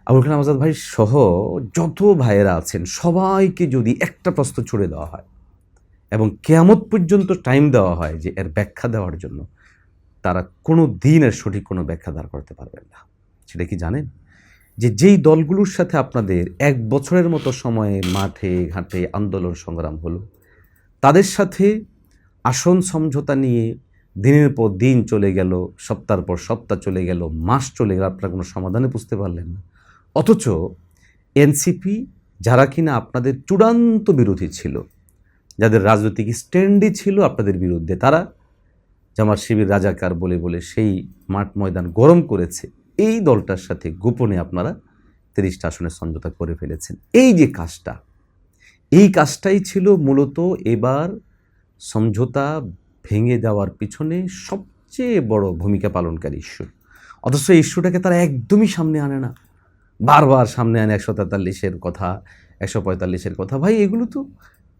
আবুল কালাম আজাদ ভাই সহ যত ভাইয়েরা আছেন সবাইকে যদি একটা প্রশ্ন ছুড়ে দেওয়া হয় এবং কিয়ামত পর্যন্ত টাইম দেওয়া হয় যে এর ব্যাখ্যা দেওয়ার জন্য, তারা কোনো দিন এর সঠিক কোনো ব্যাখ্যা দাঁড় করতে পারবেন না। সেটা কি জানেন? যে যেই দলগুলোর সাথে আপনাদের ১ বছরের মতো সময়ে মাঠে ঘাটে আন্দোলন সংগ্রাম হলো, তাদের সাথে আসন সমঝোতা নিয়ে দিনের পর দিন চলে গেল, সপ্তাহের পর সপ্তাহ চলে গেল, মাস চলে গেল, আপনারা কোনো সমাধানে বুঝতে পারলেন না। অথচ এনসিপি, যারা কিনা আপনাদের চূড়ান্ত বিরোধী ছিল, যাদের রাজনৈতিক স্ট্যান্ডই ছিল আপনাদের বিরুদ্ধে, তারা জামাত শিবির রাজাকার বলে বলে সেই মাঠ ময়দান গরম করেছে। এই দলটার সাথে গোপনে আপনারা ৩০টা আসনের সমঝোতা করে ফেলেছেন। এই যে কাজটা, এই কাজটাই ছিল মূলত এবার সমঝোতা ভেঙে যাওয়ার পিছনে সবচেয়ে বড় ভূমিকা পালনকারী ইস্যু। অথচ এই ইস্যুটাকে তারা একদমই সামনে আনে না, বারবার সামনে আনে ১৪৩-এর কথা, ১৪৫-এর কথা। ভাই, এগুলো তো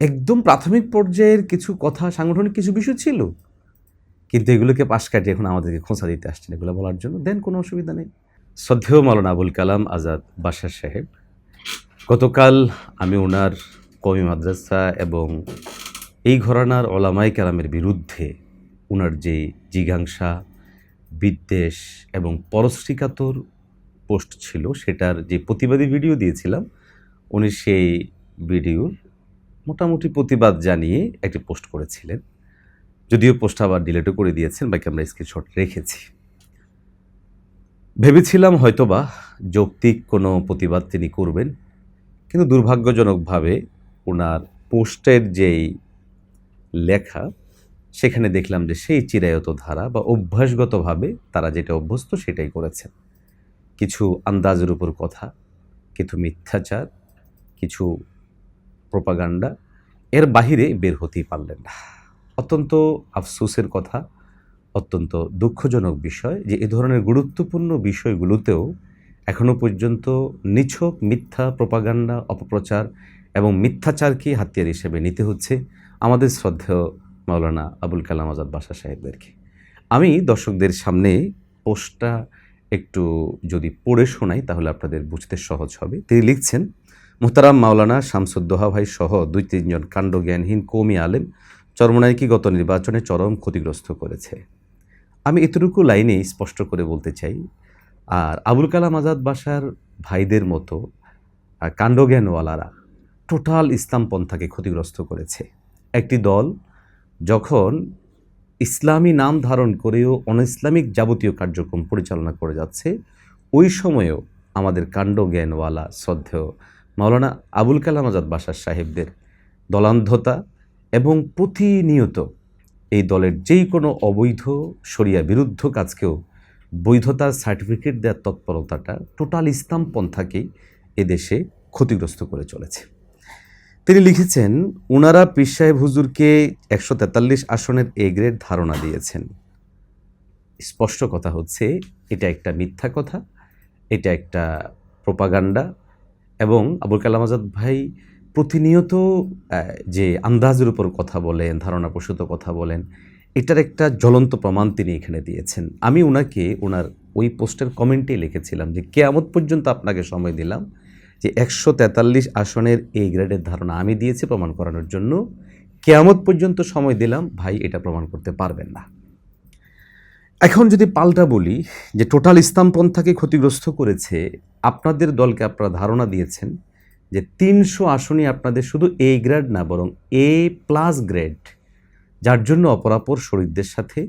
একদম প্রাথমিক পর্যায়ের কিছু কথা, সাংগঠনিক কিছু বিষয় ছিল, কিন্তু এগুলোকে পাশ কাটিয়ে এখন আমাদেরকে খোঁচা দিতে আসছেন এগুলো বলার জন্য। দেন, কোনো অসুবিধা নেই। শ্রদ্ধেয় মাওলানা আবুল কালাম আজাদ বাশার সাহেব, গতকাল আমি ওনার কওমি মাদ্রাসা এবং এই ঘরানার ওলামায়ে কেরামের বিরুদ্ধে ওনার যে জিঘাংসা, বিদ্বেষ এবং পরশ্রীকাতর পোস্ট ছিল, সেটার যে প্রতিবাদী ভিডিও দিয়েছিলাম, উনি সেই ভিডিওর মোটামুটি প্রতিবাদ জানিয়ে একটি পোস্ট করেছিলেন। যদিও পোস্ট আবার ডিলিটও করে দিয়েছেন, বাকি আমরা স্ক্রিনশট রেখেছি। ভেবেছিলাম হয়তোবা যৌক্তিক কোনো প্রতিবাদ তিনি করবেন, কিন্তু দুর্ভাগ্যজনকভাবে ওনার পোস্টের যেই লেখা, সেখানে দেখলাম যে সেই চিরায়ত ধারা বা অভ্যাসগতভাবে তারা যেটা অভ্যস্ত সেটাই করেছেন। কিছু আন্দাজের উপর কথা, কিছু মিথ্যাচার, কিছু প্রোপাগান্ডা, এর বাহিরে বের হতেই পারলেন না। অত্যন্ত আফসোসের কথা, অত্যন্ত দুঃখজনক বিষয় যে এ ধরনের গুরুত্বপূর্ণ বিষয়গুলোতেও এখনও পর্যন্ত নিছক মিথ্যা প্রোপাগান্ডা, অপপ্রচার এবং মিথ্যাচারকে হাতিয়ার হিসেবে নিতে হচ্ছে আমাদের শ্রদ্ধেয় মাওলানা আবুল কালাম আজাদ বাশার সাহেবদেরকে। আমি দর্শকদের সামনে পোস্টটা একটু যদি পড়ে শোনাই তাহলে আপনাদের বুঝতে সহজ হবে। তিনি লিখছেন, মুহতারাম মাওলানা শামসুদ্দোহা ভাই সহ ২-৩ জন কাণ্ডজ্ঞানহীন কওমি আলেম চরমোনাইকে গত নির্বাচনে চরম ক্ষতিগ্রস্ত করেছে। আমি এতটুকু লাইনেই স্পষ্ট করে বলতে চাই, আর আবুল কালাম আজাদ বাশার ভাইদের মতো কাণ্ডজ্ঞানওয়ালারা টোটাল ইসলাম পন্থাকে ক্ষতিগ্রস্ত করেছে। একটি দল যখন ইসলামী নাম ধারণ করেও অনইসলামিক যাবতীয় কার্যক্রম পরিচালনা করে যাচ্ছে, ওই সময়েও আমাদের কাণ্ডজ্ঞানওয়ালা শ্রদ্ধেয় মাওলানা আবুল কালাম আজাদ বাশার সাহেবদের দলান্ধতা এবং প্রতিনিয়ত এই দলের যেই কোনো অবৈধ শরিয়া বিরুদ্ধ কাজকেও বৈধতার সার্টিফিকেট দেওয়ার তৎপরতাটা টোটাল ইসলাম পন্থাকেই এদেশে ক্ষতিগ্রস্ত করে চলেছে। তিনি লিখেছেন, উনারা পীর সাহেব হুজুরকে ১৪৩ আসনের এ গ্রেড ধারণা দিয়েছেন। স্পষ্ট কথা হচ্ছে, এটা একটা মিথ্যা কথা, এটা একটা প্রোপাগান্ডা। এবং আবুল কালাম আজাদ ভাই প্রতিনিয়ত যে আন্দাজের উপর কথা বলেন, ধারণাপ্রসূত কথা বলেন, এটার একটা জ্বলন্ত প্রমাণ তিনি এখানে দিয়েছেন। আমি ওনাকে ওনার ওই পোস্টের কমেন্টে লিখেছিলাম যে কিয়ামত পর্যন্ত আপনাকে সময় দিলাম যে ১৪৩ আসনের এই গ্রেডের ধারণা আমি দিয়েছি প্রমাণ করানোর জন্য। কিয়ামত পর্যন্ত সময় দিলাম, ভাই এটা প্রমাণ করতে পারবেন না। এখন যদি পাল্টা বলি যে টোটাল ইসলাম পন্থাকে ক্ষতিগ্রস্ত করেছে, আপনাদের দলকে আপনারা ধারণা দিয়েছেন যে ৩০০ আসনই আপনাদের শুধু এ গ্রেড না, বরং A+ গ্রেড, যার জন্য অপরাপর শরিকদের সাথে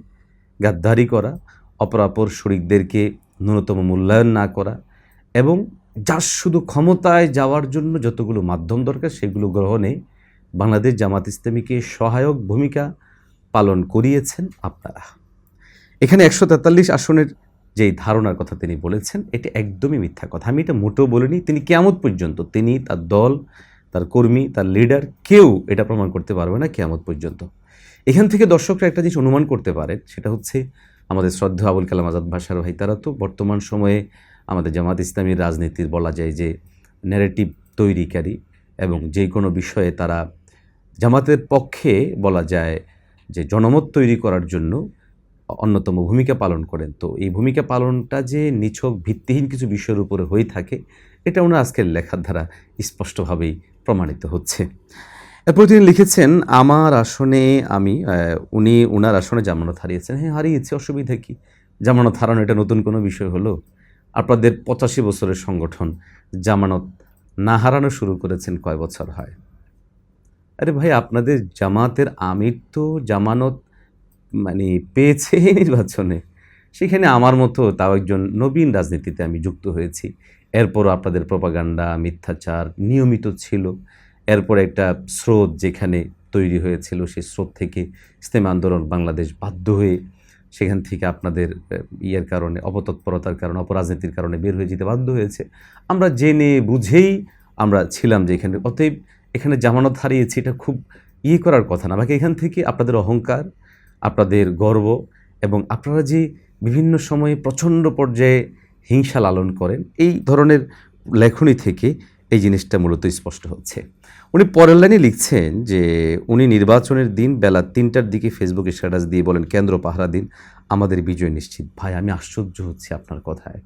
গাদ্দারি করা, অপরাপর শরিকদেরকে ন্যূনতম মূল্যায়ন না করা, এবং যার শুধু ক্ষমতায় যাওয়ার জন্য যতগুলো মাধ্যম দরকার সেগুলো গ্রহণে বাংলাদেশ জামাত ইসলামীকে সহায়ক ভূমিকা পালন করিয়েছেন আপনারা। এখানে ১৪৩ আসনের যেই ধারণার কথা তিনি বলেছেন, এটা একদমই মিথ্যা কথা। আমি এটা মোটেও বলিনি। তিনি কিয়ামত পর্যন্ত, তিনি, তার দল, তার কর্মী, তার লিডার, কেউ এটা প্রমাণ করতে পারবে না কিয়ামত পর্যন্ত। এখান থেকে দর্শকরা একটা জিনিস অনুমান করতে পারেন, সেটা হচ্ছে আমাদের শ্রদ্ধেয় আবুল কালাম আজাদ বাশার ভাই, তারা তো বর্তমান সময়ে আমাদের জামাত ইসলামীর রাজনীতির বলা যায় যে ন্যারেটিভ তৈরিকারী, এবং যে কোনো বিষয়ে তারা জামাতের পক্ষে বলা যায় যে জনমত তৈরি করার জন্য অন্যতম ভূমিকা পালন করেন। তো এই ভূমিকা পালনটা যে নিছক ভিত্তিহীন কিছু বিষয়ের উপরে হয়ে থাকে, এটা ওনার আজকের লেখার দ্বারা স্পষ্টভাবেই প্রমাণিত হচ্ছে। এরপর তিনি লিখেছেন, আমার আসনে আমি উনি উনার আসনে জামানত হারিয়েছেন। হ্যাঁ, হারিয়েছে, অসুবিধা কী? জামানত হারানো এটা নতুন কোনো বিষয় হলো? আপনাদের 85 বছরের সংগঠন জামানত না হারানো শুরু করেছেন কয় বছর হয়? আরে ভাই, আপনাদের জামাতের আমির তো জামানত মানে পেয়েছে নির্বাচনে। সেখানে আমার মতো তাও একজন নবীন রাজনীতিতে আমি যুক্ত হয়েছি। এরপরও আপনাদের প্রপাগান্ডা, মিথ্যাচার নিয়মিত ছিল। এরপর একটা স্রোত যেখানে তৈরি হয়েছিল, সেই স্রোত থেকে ইসলামী আন্দোলন বাংলাদেশ বাধ্য হয়ে সেখান থেকে আপনাদের ইয়ের কারণে, অপতৎপরতার কারণে, অপরাজনীতির কারণে বের হয়ে যেতে বাধ্য হয়েছে। আমরা জেনে বুঝেই আমরা ছিলাম যে এখানে। অতএব এখানে জামানত হারিয়েছি, এটা খুব করার কথা না। বাকি এখান থেকে আপনাদের অহংকার, আপনাদের গর্ব এবং আপনারা যে বিভিন্ন সময়ে প্রচণ্ড পর্যায়ে হিংসা লালন করেন, এই ধরনের লেখনী থেকে এই জিনিসটা মূলত স্পষ্ট হচ্ছে। উনি পরের লাইনে লিখছেন যে উনি নির্বাচনের দিন বেলা ৩টার দিকে ফেসবুকে স্ট্যাটাস দিয়ে বলেন, কেন্দ্র পাহারা দিন, আমাদের বিজয় নিশ্চিত। ভাই, আমি আশ্চর্য হচ্ছি আপনার কথায়।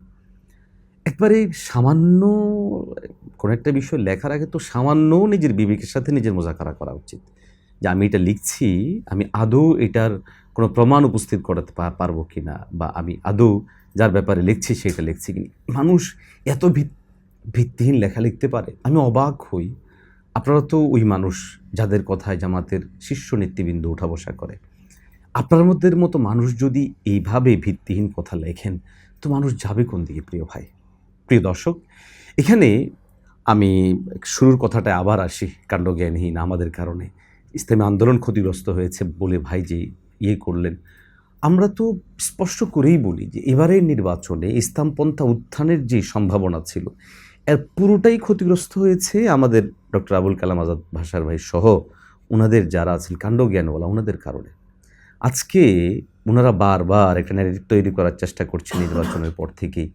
একবারে সামান্য কোনো একটা বিষয় লেখার আগে তো সামান্য নিজের বিবেকের সাথে নিজের মোজাকারা করা উচিত, যে আমি এটা লিখছি, আমি আদৌ এটার কোনো প্রমাণ উপস্থিত করাতে পারবো কি না, বা আমি আদৌ যার ব্যাপারে লিখছি সেটা লিখছি কি না। মানুষ এত ভিত্তিহীন লেখা লিখতে পারে? আমি অবাক হই। আপনারা তো ওই মানুষ যাদের কথায় জামাতের শীর্ষ নেতৃবৃন্দ উঠা বসা করে। আপনার মতো মানুষ যদি এইভাবে ভিত্তিহীন কথা লেখেন, তো মানুষ যাবে কোন দিকে? প্রিয় ভাই, প্রিয় দর্শক, এখানে আমি শুরুর কথাটায় আবার আসি। কাণ্ডজ্ঞানহীন আমাদের কারণে ইসলামী আন্দোলন ক্ষতিগ্রস্ত হয়েছে বলে ভাই যে করলেন, আমরা তো স্পষ্ট করেই বলি যে এবারের নির্বাচনে ইসলামপন্থা উত্থানের যে সম্ভাবনা ছিল, এর পুরোটাই ক্ষতিগ্রস্ত হয়েছে আমাদের ডক্টর আবুল কালাম আজাদ ভাষার ভাই সহ ওনাদের যারা আছেন কাণ্ডজ্ঞানওয়ালা, ওনাদের কারণে। আজকে ওনারা বারবার একটা ন্যারেটিভ তৈরি করার চেষ্টা করছে নির্বাচনের পর থেকেই,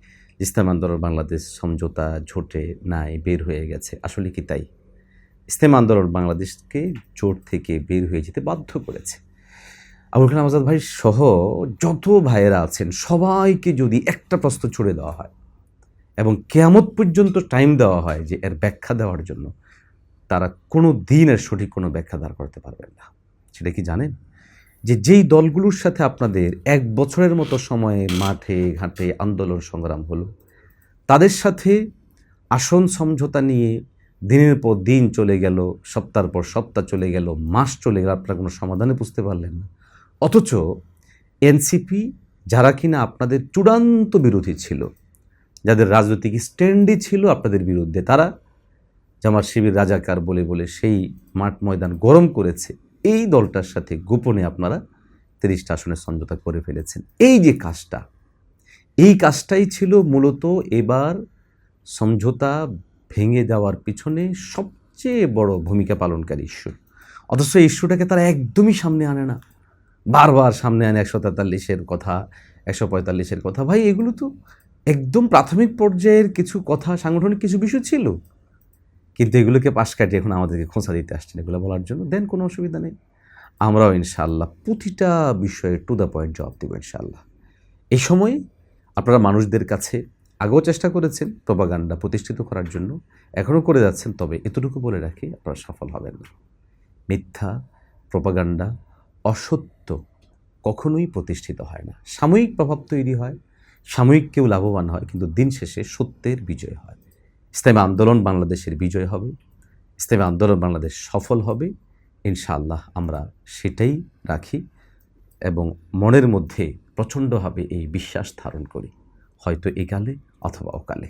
ইসলাম আন্দোলন বাংলাদেশ সমঝোতা জোটে নাই, বের হয়ে গেছে। আসলে কি তাই? ইসলাম আন্দোলন বাংলাদেশকে জোট থেকে বের হয়ে যেতে বাধ্য করেছে। আবুল কালাম আজাদ ভাই সহ যত ভাইয়েরা আছেন সবাইকে যদি একটা প্রশ্ন ছুড়ে দেওয়া হয় এবং কিয়ামত পর্যন্ত টাইম দেওয়া হয় যে এর ব্যাখ্যা দেওয়ার জন্য, তারা কোনো দিন এর সঠিক কোনো ব্যাখ্যা দাঁড় করতে পারবেন না। সেটা কি জানেন? যে যেই দলগুলোর সাথে আপনাদের 1 বছরের মতো সময়ে মাঠে ঘাটে আন্দোলন সংগ্রাম হলো, তাদের সাথে আসন সমঝোতা নিয়ে দিনের পর দিন চলে গেল, সপ্তাহের পর সপ্তাহ চলে গেল, মাস চলে গেল, আপনারা কোনো সমাধানে বুঝতে পারলেন না। অথচ এনসিপি, যারা কিনা আপনাদের চূড়ান্ত বিরোধী ছিল, যাদের রাজনৈতিক স্ট্যান্ডই ছিল আপনাদের বিরুদ্ধে, তারা জামাত শিবির রাজাকার বলে বলে সেই মাঠ ময়দান গরম করেছে। এই দলটার সাথে গোপনে আপনারা 30টা আসনের সমঝোতা করে ফেলেছেন। এই যে কাজটা, এই কাজটাই ছিল মূলত এবার সমঝোতা ভেঙে দেওয়ার পিছনে সবচেয়ে বড় ভূমিকা পালনকারী ইস্যু। অথচ এই ইস্যুটাকে তারা একদমই সামনে আনে না, বারবার সামনে আনে 143-এর কথা, 145-এর কথা। ভাই, এগুলো তো একদম প্রাথমিক পর্যায়ের কিছু কথা, সাংগঠনিক কিছু বিষয় ছিল, কিন্তু এগুলোকে পাশ কাটিয়ে এখন আমাদেরকে খোঁচা দিতে আসছেন এগুলো বলার জন্য। দেন, কোনো অসুবিধা নেই, আমরাও ইনশাআল্লাহ প্রতিটা বিষয়ে টু দ্য পয়েন্ট জবাব দেবো ইনশাআল্লাহ। এই সময়ে আপনারা মানুষদের কাছে আগেও চেষ্টা করেছেন প্রপাগান্ডা প্রতিষ্ঠিত করার জন্য, এখনও করে যাচ্ছেন। তবে এতটুকু বলে রাখি, আপনারা সফল হবেন না। মিথ্যা, প্রপাগান্ডা, অসত্য কখনোই প্রতিষ্ঠিত হয় না। সাময়িক প্রভাব তৈরি হয়, সাময়িক কেউ লাভবান হয়, কিন্তু দিন শেষে সত্যের বিজয় হয়। ইসলামী আন্দোলন বাংলাদেশের বিজয় হবে, ইসলামী আন্দোলন বাংলাদেশ সফল হবে ইনশাআল্লাহ। আমরা সেটাই রাখি এবং মনের মধ্যে প্রচণ্ডভাবে এই বিশ্বাস ধারণ করি, হয়তো একালে অথবা অকালে।